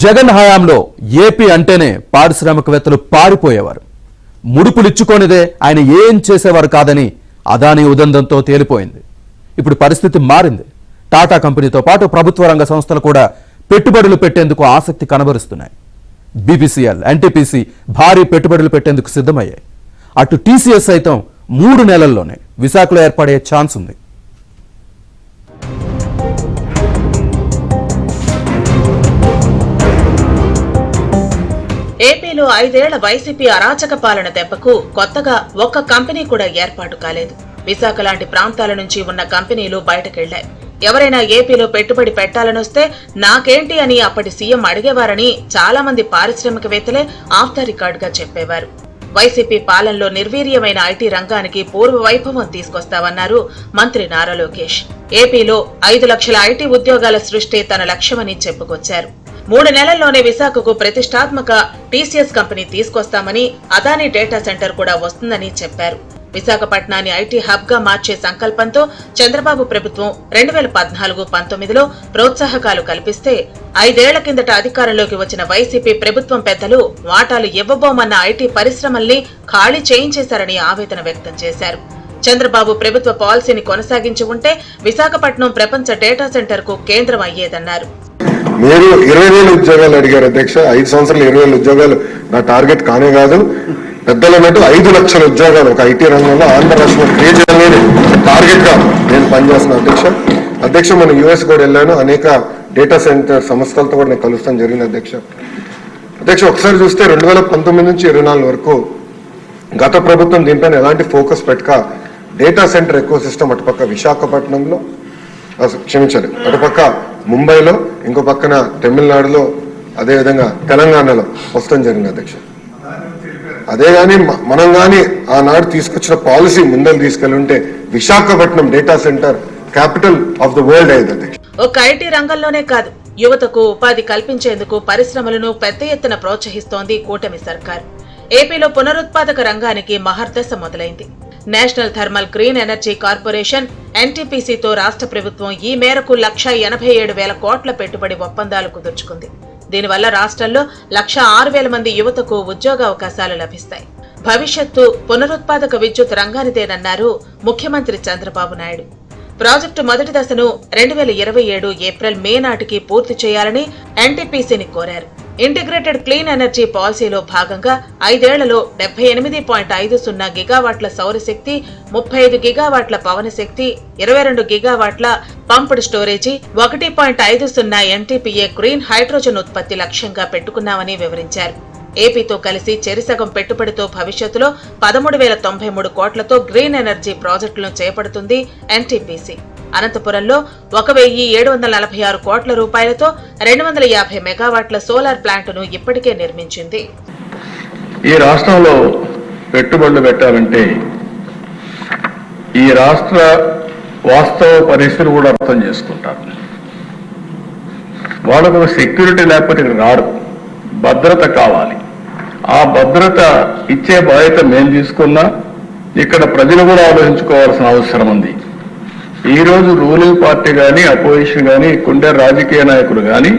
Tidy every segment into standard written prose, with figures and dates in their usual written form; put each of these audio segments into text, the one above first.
జగన్ హయాంలో ఏపీ అంటేనే పారిశ్రామికవేత్తలు పారిపోయేవారు. ముడుపులిచ్చుకోనిదే ఆయన ఏం చేసేవారు కాదని అదానీ ఉదంతంతో తేలిపోయింది. ఇప్పుడు పరిస్థితి మారింది. టాటా కంపెనీతో పాటు ప్రభుత్వ రంగ సంస్థలు కూడా పెట్టుబడులు పెట్టేందుకు ఆసక్తి కనబరుస్తున్నాయి. బీపీసీఎల్, ఎన్టీపీసీ భారీ పెట్టుబడులు పెట్టేందుకు సిద్ధమయ్యాయి. అటు టీసీఎస్ సైతం 3 నెలల్లోనే విశాఖలో ఏర్పడే ఛాన్స్ ఉంది. ఏపీలో 5 ఏళ్ల వైసీపీ అరాచక పాలన దెబ్బకు కొత్తగా ఒక్క కంపెనీ కూడా ఏర్పాటు కాలేదు. విశాఖ లాంటి ప్రాంతాల నుంచి ఉన్న కంపెనీలు బయటకెళ్లాయి. ఎవరైనా ఏపీలో పెట్టుబడి పెట్టాలనొస్తే నాకేంటి అని అప్పటి సీఎం అడిగేవారని చాలా మంది పారిశ్రామికవేత్తలే ఆఫ్ ద రికార్డ్ గా చెప్పేవారు. వైసీపీ పాలనలో నిర్వీర్యమైన ఐటీ రంగానికి పూర్వ వైభవం తీసుకొస్తామన్నారు మంత్రి నారా లోకేష్. ఏపీలో 5 లక్షల ఐటీ ఉద్యోగాల సృష్టి తన లక్ష్యమని చెప్పుకొచ్చారు. 3 నెలల్లోనే విశాఖకు ప్రతిష్టాత్మక టీసీఎస్ కంపెనీ తీసుకొస్తామని, అదానీ డేటా సెంటర్ కూడా వస్తుందని చెప్పారు. విశాఖపట్నాన్ని ఐటీ హబ్ గా మార్చే సంకల్పంతో చంద్రబాబు ప్రభుత్వం 2014-19లో ప్రోత్సాహకాలు కల్పిస్తే 5 ఏళ్ల కిందట అధికారంలోకి వచ్చిన వైసీపీ ప్రభుత్వం పెద్దలు వాటాలు ఇవ్వబోమన్న ఐటీ పరిశ్రమల్ని ఖాళీ చేయించేశారని ఆవేదన వ్యక్తం చేశారు. చంద్రబాబు ప్రభుత్వ పాలసీని కొనసాగించి ఉంటే విశాఖపట్నం ప్రపంచ డేటా సెంటర్ కు కేంద్రం అయ్యేదన్నారు. మీరు 20,000 ఉద్యోగాలు అడిగారు అధ్యక్ష. 5 సంవత్సరాలు 20,000 ఉద్యోగాలు నా టార్గెట్ కానే కాదు. పెద్దలు అన్నట్టు 5 లక్షల ఉద్యోగాలు ఒక ఐటీ రంగంలో ఆంధ్ర రాష్ట్రంలో క్రియేట్ చేయాలని టార్గెట్ గా నేను పనిచేస్తున్నాను అధ్యక్ష. మనం యుఎస్ కూడా వెళ్ళాను. అనేక డేటా సెంటర్ సంస్థలతో కూడా నేను కలుస్తాను జరిగింది అధ్యక్ష. ఒకసారి చూస్తే 2019 నుంచి 24 వరకు గత ప్రభుత్వం దీనిపైన ఎలాంటి ఫోకస్ పెట్టక డేటా సెంటర్ ఎకో సిస్టమ్ అటుపక్క విశాఖపట్నంలో, క్షమించాలి, అటుపక్క ముంబైలో, ఇంకో పక్కన తమిళనాడులో, అదేవిధంగా తెలంగాణలో వస్తాం జరిగింది అధ్యక్ష. అదే గాని మనం గాని ఆనాడు తీసుకొచ్చిన పాలసీ ముందలు తీసుకెళ్ళుంటే Visakhapatnam data center capital of the world అయ్యేది అధ్యక్ష. ఒక ఐటీ రంగంలోనే కాదు, యువతకు ఉపాధి కల్పించేందుకు పరిశ్రమలను పెద్ద ఎత్తున ప్రోత్సహిస్తోంది కూటమి సర్కార్. ఏపీలో పునరుత్పాదక రంగానికి మహర్దశ మొదలైంది. National thermal green energy corporation ఎన్టీపీసీతో రాష్ట్ర ప్రభుత్వం ఈ మేరకు 1,87,000 కోట్ల పెట్టుబడి ఒప్పందాలు కుదుర్చుకుంది. దీనివల్ల రాష్ట్రంలో 106,000 మంది యువతకు ఉద్యోగ అవకాశాలు లభిస్తాయి. భవిష్యత్తు పునరుత్పాదక విద్యుత్ రంగానిదేనన్నారు ముఖ్యమంత్రి చంద్రబాబు నాయుడు. ప్రాజెక్టు మొదటి దశను 2027 ఏప్రిల్-మే నాటికి పూర్తి చేయాలని ఎన్టీపీసీని కోరారు. ఇంటిగ్రేటెడ్ క్లీన్ ఎనర్జీ పాలసీలో భాగంగా 5 ఏళ్లలో 78.50 గిగావాట్ల సౌరశక్తి, 35 గిగావాట్ల పవన శక్తి, 22 గిగావాట్ల పంప్డ్ స్టోరేజీ, 1.50 ఎన్టీపీఏ గ్రీన్ హైడ్రోజన్ ఉత్పత్తి లక్ష్యంగా పెట్టుకున్నామని వివరించారు. ఏపీతో కలిసి చెరిసగం పెట్టుబడితో భవిష్యత్తులో 13,093 కోట్లతో గ్రీన్ ఎనర్జీ ప్రాజెక్టులను చేపడుతుంది ఎన్టీపీసీ. అనంతపురంలో 1,746 కోట్ల రూపాయలతో 250 మెగావాట్ల సోలార్ ప్లాంట్ను ఇప్పటికే నిర్మించింది. ఈ రాష్ట్రంలో పెట్టుబడులు పెట్టాలంటే ఈ రాష్ట్ర వాస్తవ పరిస్థితులు కూడా అర్థం చేసుకుంటారు. వాళ్ళకు సెక్యూరిటీ లేకపోతే ఇక్కడ రాడు. భద్రత కావాలి. ఆ భద్రత ఇచ్చే బాధ్యత మేము తీసుకున్నా ఇక్కడ ప్రజలు కూడా ఆలోచించుకోవాల్సిన అవసరం ఉంది. ఈరోజు రూలింగ్ పార్టీ కానీ, అపోజిషన్ కానీ, ఇక్కడుండే రాజకీయ నాయకులు కానీ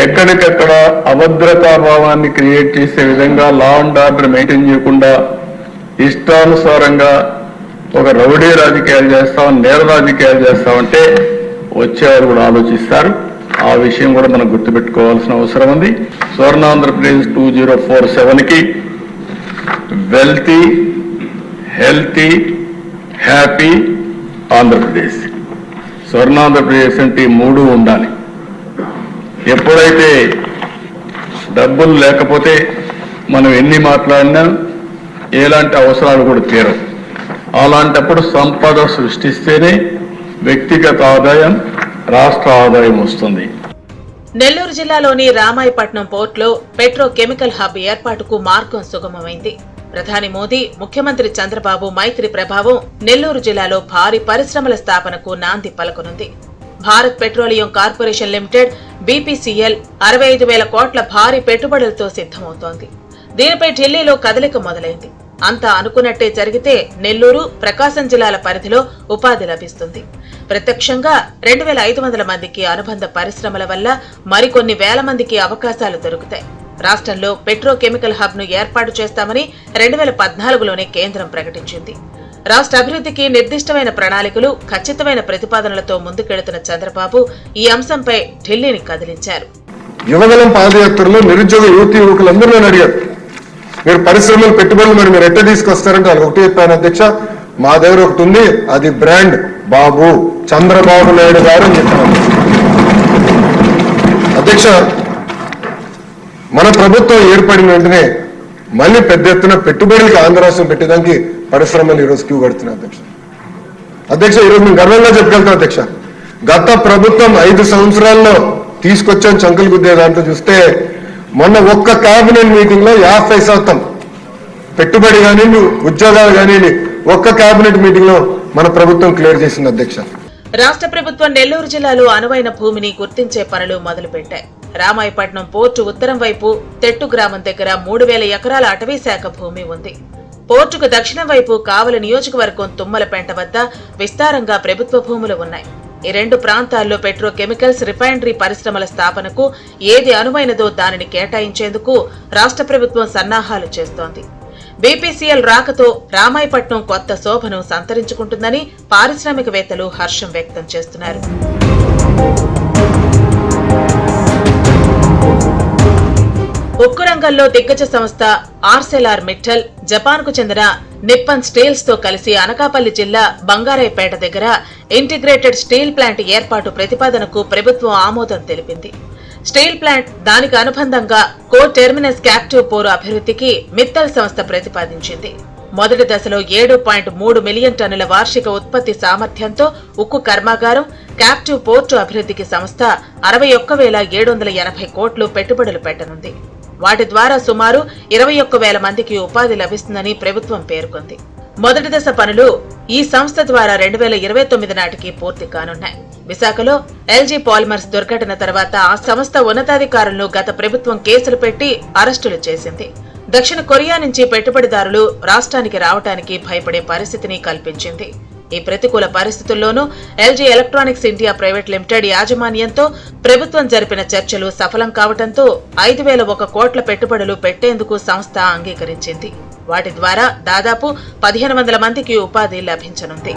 ఎక్కడికక్కడ అభద్రతాభావాన్ని క్రియేట్ చేసే విధంగా లా అండ్ ఆర్డర్ మెయింటైన్ చేయకుండా ఇష్టానుసారంగా ఒక రౌడీ రాజకీయాలు చేస్తాం, నేర రాజకీయాలు చేస్తామంటే వచ్చేవారు కూడా ఆలోచిస్తారు. ఆ విషయం కూడా మనం గుర్తుపెట్టుకోవాల్సిన అవసరం ఉంది. స్వర్ణాంధ్రప్రదేశ్ 2047కి wealthy, healthy, happy Andhra Pradesh, Swarnandhra Pradesh అంటే 3 ఉండాలి. ఎప్పుడైతే డబ్బులు లేకపోతే మనం ఎన్ని మాట్లాడినా ఎలాంటి అవసరాలు కూడా తీరవు. అలాంటప్పుడు సంపద సృష్టిస్తేనే వ్యక్తిగత ఆదాయం, రాష్ట్ర ఆదాయం వస్తుంది. నెల్లూరు జిల్లాలోని రామాయపట్నం పోర్టులో పెట్రోకెమికల్ హబ్ ఏర్పాటుకు మార్గం సుగమమైంది. ప్రధాని మోదీ, ముఖ్యమంత్రి చంద్రబాబు మైత్రి ప్రభావం నెల్లూరు జిల్లాలో భారీ పరిశ్రమల స్థాపనకు నాంది పలకనుంది. Bharat petroleum corporation limited BPCL 65,000 కోట్ల భారీ పెట్టుబడులతో సిద్ధమవుతోంది. దీనిపై ఢిల్లీలో కదలిక మొదలైంది. అంతా అనుకున్నట్టే జరిగితే నెల్లూరు, ప్రకాశం జిల్లాల పరిధిలో ఉపాధి లభిస్తుంది. ప్రత్యక్షంగా 2500 మందికి అనుబంధ పరిశ్రమల వల్ల మరికొన్ని వేల మందికి అవకాశాలు దొరుకుతాయి. రాష్ట్రంలో పెట్రోకెమికల్ హబ్ ను ఏర్పాటు చేస్తామని 2014లోనే కేంద్రం ప్రకటించింది. రాష్ట్ర అభివృద్ధికి నిర్దిష్టమైన ప్రణాళికలు, ఖచ్చితమైన ప్రతిపాదనలతో ముందుకెడుతున్న చంద్రబాబు ఈ అంశంపై ఢిల్లీని కదిలించారు. యువగలం పాదయాత్రలో నిరుద్యోగ యువకులందరూ నన్ను అడిగారు, మీరు పరిశ్రమలు పెట్టుబడులు మరి మీరు ఎట్లా తీసుకొస్తారంటే వాళ్ళకి ఒకటి చెప్పాను అధ్యక్ష, మా దగ్గర ఒకటి ఉంది, అది బ్రాండ్ బాబు చంద్రబాబు నాయుడు గారు అని చెప్పాను. అధ్యక్ష, మన ప్రభుత్వం ఏర్పడిన వెంటనే మళ్ళీ పెద్ద ఎత్తున పెట్టుబడులకి ఆంధ్ర రాష్ట్రం పెట్టడానికి పరిశ్రమలు ఈరోజు క్యూ కడుతున్నాయి. అధ్యక్ష ఈరోజు మేము గర్వంగా చెప్పగలుగుతాం అధ్యక్ష, గత ప్రభుత్వం 5 సంవత్సరాల్లో తీసుకొచ్చాం చంకలు గుద్దే దాంట్లో చూస్తే మొన్న ఒక్క కేబినెట్ మీటింగ్ లో 50% పెట్టుబడి కానివ్వండి, ఉద్యోగాలు కానివ్వండి, ఒక్క కేబినెట్ మీటింగ్ లో మన ప్రభుత్వం క్లియర్ చేసింది అధ్యక్ష. రాష్ట్ర ప్రభుత్వం నెల్లూరు జిల్లాలో అనువైన భూమిని గుర్తించే పనులు మొదలుపెట్టాయి. రామాయపట్నం పోర్టు ఉత్తరం వైపు తెట్టు గ్రామం దగ్గర 3000 ఎకరాల అటవీ శాఖ భూమి ఉంది. పోర్టుకు దక్షిణం వైపు కావలి నియోజకవర్గం తుమ్మలపేంట వద్ద విస్తారంగా ప్రభుత్వ భూములు ఉన్నాయి. ఈ 2 ప్రాంతాల్లో పెట్రోకెమికల్స్, రిఫైనరీ పరిశ్రమల స్థాపనకు ఏది అనువైనదో దానిని కేటాయించేందుకు రాష్ట్ర ప్రభుత్వం సన్నాహాలు చేస్తోంది. బీపీసీఎల్ రాకతో రామాయపట్నం కొత్త శోభను సంతరించుకుంటుందని పారిశ్రామికవేత్తలు హర్షం వ్యక్తం చేస్తున్నారు. ఉక్కు రంగంలో దిగ్గజ సంస్థ ఆర్సెలార్ మిట్టల్, జపాన్ కు చెందిన నిప్పన్ స్టీల్స్ తో కలిసి అనకాపల్లి జిల్లా బంగారాయపేట దగ్గర ఇంటిగ్రేటెడ్ స్టీల్ ప్లాంట్ ఏర్పాటు ప్రతిపాదనకు ప్రభుత్వం ఆమోదం తెలిపింది. స్టీల్ ప్లాంట్, దానికి అనుబంధంగా కో టెర్మినస్ క్యాప్టివ్ పోరు అభివృద్ధికి మిత్తల్ సంస్థ ప్రతిపాదించింది. మొదటి దశలో 7.3 మిలియన్ టన్నుల వార్షిక ఉత్పత్తి సామర్థ్యంతో ఉక్కు కర్మాగారం, క్యాప్టివ్ పోర్టు అభివృద్ధికి సంస్థ 61,780 కోట్లు పెట్టుబడులు పెట్టనుంది. వాటి ద్వారా సుమారు 21,000 మందికి ఉపాధి లభిస్తుందని ప్రభుత్వం పేర్కొంది. మొదటి దశ పనులు ఈ సంస్థ ద్వారా 2029 నాటికి పూర్తి కానున్నాయి. విశాఖలో ఎల్జీ పాలిమర్స్ దుర్ఘటన తర్వాత ఆ సంస్థ ఉన్నతాధికారులను గత ప్రభుత్వం కేసులు పెట్టి అరెస్టులు చేసింది. దక్షిణ కొరియా నుంచి పెట్టుబడిదారులు రాష్ట్రానికి రావడానికి భయపడే పరిస్థితిని కల్పించింది. ఈ ప్రతికూల పరిస్థితుల్లోనూ LG electronics India private limited యాజమాన్యంతో ప్రభుత్వం జరిపిన చర్చలు సఫలం కావడంతో 5,001 కోట్ల పెట్టుబడులు పెట్టేందుకు సంస్థ అంగీకరించింది. వాటి ద్వారా దాదాపు 1,500 మందికి ఉపాధి లభించనుంది.